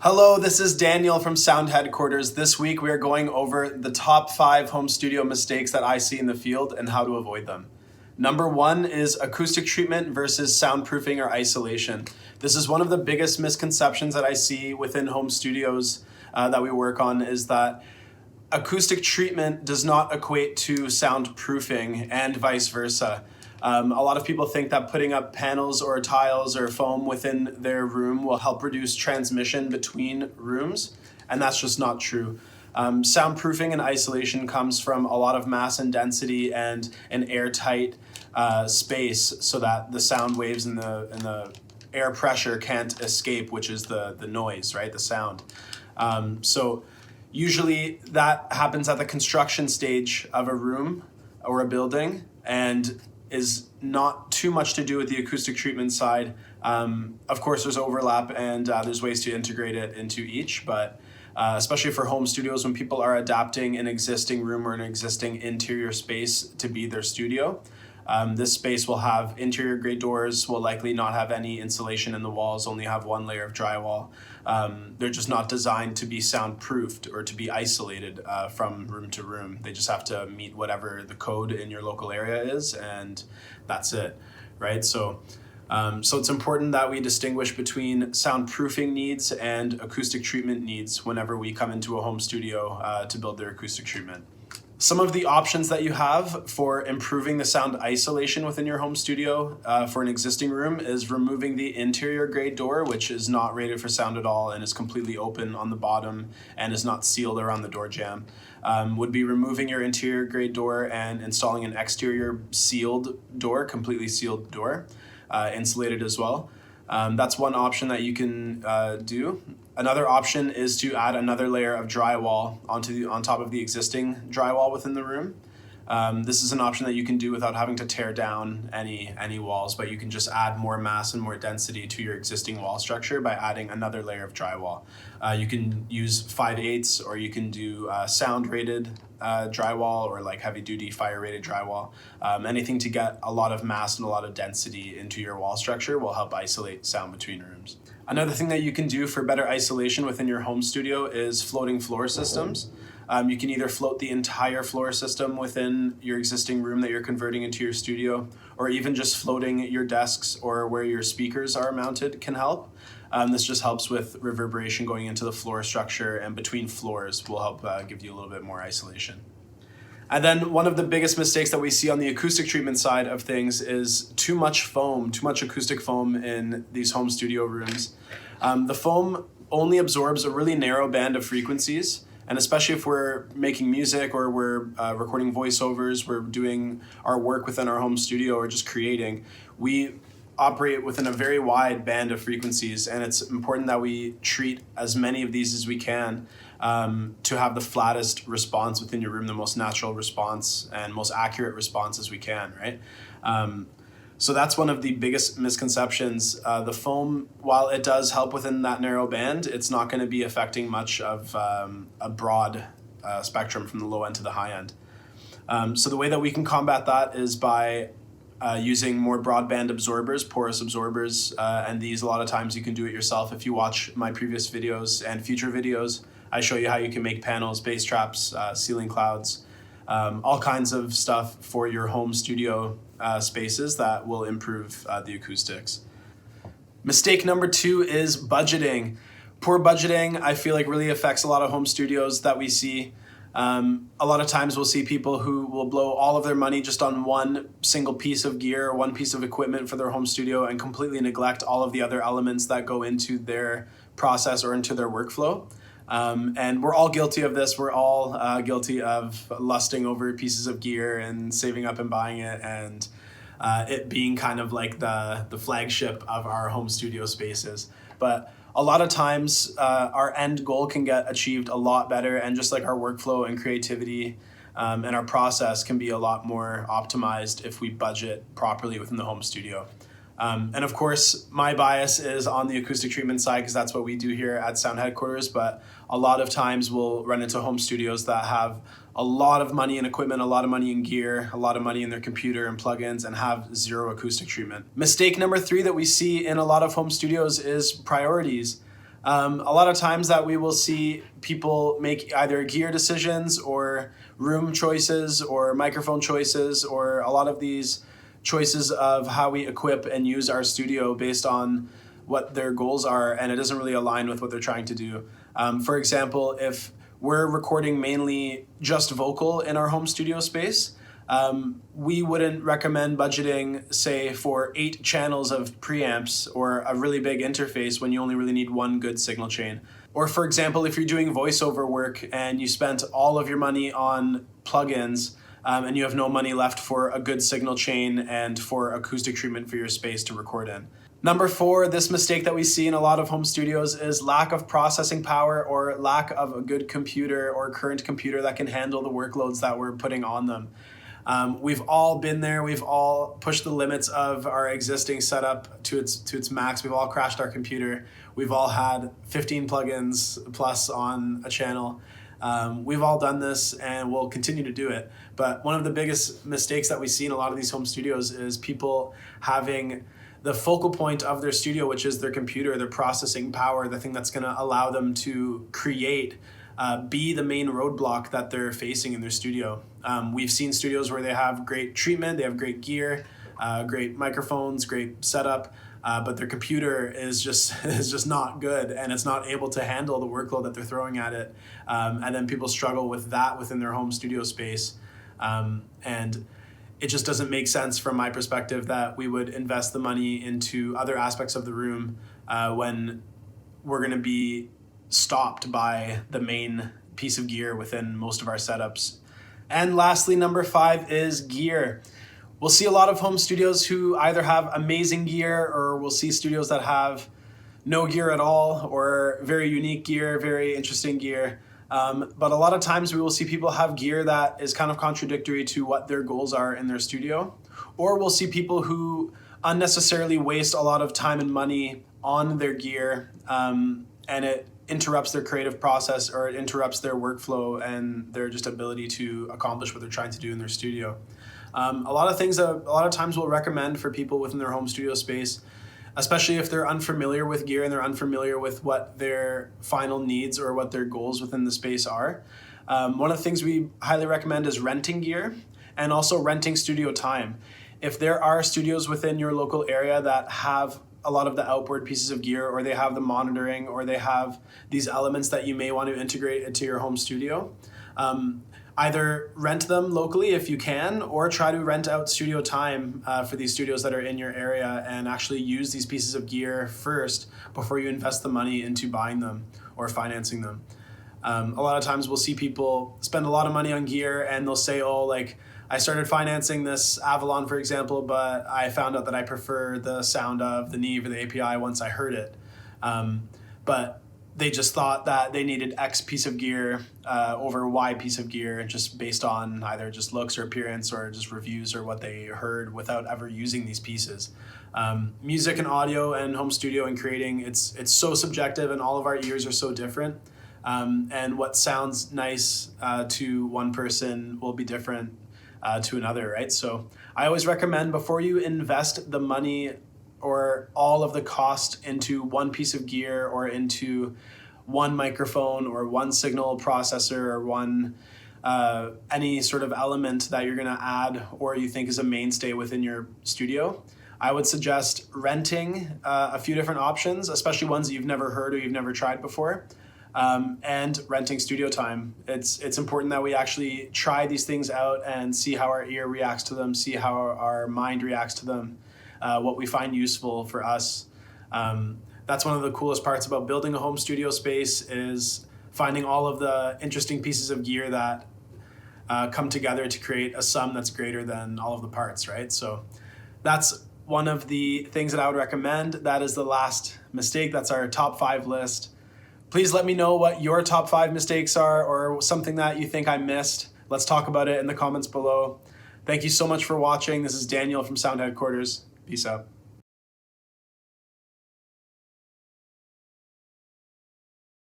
Hello, this is Daniel from Sound Headquarters. This week we are going over the top 5 home studio mistakes that I see in the field and how to avoid them. Number 1 is acoustic treatment versus soundproofing or isolation. This is one of the biggest misconceptions that I see within home studios that we work on, is that acoustic treatment does not equate to soundproofing and vice versa. A lot of people think that putting up panels or tiles or foam within their room will help reduce transmission between rooms, and that's just not true. Soundproofing and isolation comes from a lot of mass and density and an airtight space, so that the sound waves and the air pressure can't escape, which is the noise, right? The sound. So usually that happens at the construction stage of a room or a building, and is not too much to do with the acoustic treatment side. Of course, there's overlap and there's ways to integrate it into each, but especially for home studios, when people are adapting an existing room or an existing interior space to be their studio, this space will have interior grade doors, will likely not have any insulation in the walls, only have one layer of drywall. They're just not designed to be soundproofed or to be isolated from room to room. They just have to meet whatever the code in your local area is, and that's it, right? So it's important that we distinguish between soundproofing needs and acoustic treatment needs whenever we come into a home studio to build their acoustic treatment. Some of the options that you have for improving the sound isolation within your home studio for an existing room is removing the interior grade door, which is not rated for sound at all and is completely open on the bottom and is not sealed around the door jamb. Would be removing your interior grade door and installing an exterior sealed door, completely sealed door, insulated as well. That's one option that you can do. Another option is to add another layer of drywall on top of the existing drywall within the room. This is an option that you can do without having to tear down any walls, but you can just add more mass and more density to your existing wall structure by adding another layer of drywall. You can use 5/8, or you can do sound rated drywall, or like heavy duty fire rated drywall. Anything to get a lot of mass and a lot of density into your wall structure will help isolate sound between rooms. Another thing that you can do for better isolation within your home studio is floating floor systems. You can either float the entire floor system within your existing room that you're converting into your studio, or even just floating your desks or where your speakers are mounted can help. This just helps with reverberation going into the floor structure, and between floors will help give you a little bit more isolation. And then one of the biggest mistakes that we see on the acoustic treatment side of things is too much foam, too much acoustic foam in these home studio rooms. The foam only absorbs a really narrow band of frequencies, and especially if we're making music or we're recording voiceovers, we're doing our work within our home studio or just creating, we operate within a very wide band of frequencies, and it's important that we treat as many of these as we can to have the flattest response within your room, the most natural response and most accurate response as we can, right? So that's one of the biggest misconceptions. The foam, while it does help within that narrow band, it's not going to be affecting much of a broad spectrum from the low end to the high end. So the way that we can combat that is by using more broadband absorbers, porous absorbers, and these a lot of times you can do it yourself. If you watch my previous videos and future videos, I show you how you can make panels, bass traps, ceiling clouds, all kinds of stuff for your home studio spaces that will improve the acoustics. Mistake number 2 is budgeting. Poor budgeting, I feel like, really affects a lot of home studios that we see. A lot of times we'll see people who will blow all of their money just on one single piece of gear, one piece of equipment for their home studio, and completely neglect all of the other elements that go into their process or into their workflow. And we're all guilty of this. We're all guilty of lusting over pieces of gear and saving up and buying it, and it being kind of like the flagship of our home studio spaces. But a lot of times our end goal can get achieved a lot better, and just like our workflow and creativity and our process can be a lot more optimized if we budget properly within the home studio. And of course, my bias is on the acoustic treatment side because that's what we do here at Sound Headquarters, but a lot of times we'll run into home studios that have a lot of money in equipment, a lot of money in gear, a lot of money in their computer and plugins, and have zero acoustic treatment. Mistake number 3 that we see in a lot of home studios is priorities. A lot of times that we will see people make either gear decisions or room choices or microphone choices, or a lot of these choices of how we equip and use our studio based on what their goals are, and it doesn't really align with what they're trying to do. For example, if we're recording mainly just vocal in our home studio space, we wouldn't recommend budgeting, say, for 8 channels of preamps or a really big interface when you only really need one good signal chain. Or for example, if you're doing voiceover work and you spent all of your money on plugins, and you have no money left for a good signal chain and for acoustic treatment for your space to record in. Number 4, this mistake that we see in a lot of home studios is lack of processing power or lack of a good computer or current computer that can handle the workloads that we're putting on them. We've all been there. We've all pushed the limits of our existing setup to its max. We've all crashed our computer. We've all had 15 plugins plus on a channel. We've all done this and we'll continue to do it. But one of the biggest mistakes that we see in a lot of these home studios is people having the focal point of their studio, which is their computer, their processing power, the thing that's going to allow them to create, be the main roadblock that they're facing in their studio. We've seen studios where they have great treatment, they have great gear, great microphones, great setup, but their computer is just not good, and it's not able to handle the workload that they're throwing at it. And then people struggle with that within their home studio space. And it just doesn't make sense from my perspective that we would invest the money into other aspects of the room when we're going to be stopped by the main piece of gear within most of our setups. And lastly, number 5 is gear. We'll see a lot of home studios who either have amazing gear, or we'll see studios that have no gear at all, or very unique gear, very interesting gear. But a lot of times we will see people have gear that is kind of contradictory to what their goals are in their studio. Or we'll see people who unnecessarily waste a lot of time and money on their gear, and it interrupts their creative process, or it interrupts their workflow and their just ability to accomplish what they're trying to do in their studio. A lot of times we'll recommend for people within their home studio space, especially if they're unfamiliar with gear and they're unfamiliar with what their final needs or what their goals within the space are. One of the things we highly recommend is renting gear, and also renting studio time. If there are studios within your local area that have a lot of the outboard pieces of gear, or they have the monitoring, or they have these elements that you may want to integrate into your home studio, either rent them locally if you can, or try to rent out studio time for these studios that are in your area, and actually use these pieces of gear first before you invest the money into buying them or financing them. A lot of times we'll see people spend a lot of money on gear and they'll say, oh, like, I started financing this Avalon, for example, but I found out that I prefer the sound of the Neve or the API once I heard it. But they just thought that they needed X piece of gear over Y piece of gear, just based on either just looks or appearance or just reviews or what they heard without ever using these pieces. Music and audio and home studio and creating, it's so subjective, and all of our ears are so different. And what sounds nice to one person will be different to another, right? So I always recommend, before you invest the money or all of the cost into one piece of gear, or into one microphone or one signal processor, or one any sort of element that you're going to add or you think is a mainstay within your studio, I would suggest renting a few different options, especially ones that you've never heard or you've never tried before, and renting studio time. It's important that we actually try these things out and see how our ear reacts to them, see how our mind reacts to them, what we find useful for us. That's one of the coolest parts about building a home studio space, is finding all of the interesting pieces of gear that come together to create a sum that's greater than all of the parts, right? So that's one of the things that I would recommend. That is the last mistake. That's our top 5 list. Please let me know what your top 5 mistakes are, or something that you think I missed. Let's talk about it in the comments below. Thank you so much for watching. This is Daniel from Sound Headquarters. Peace out.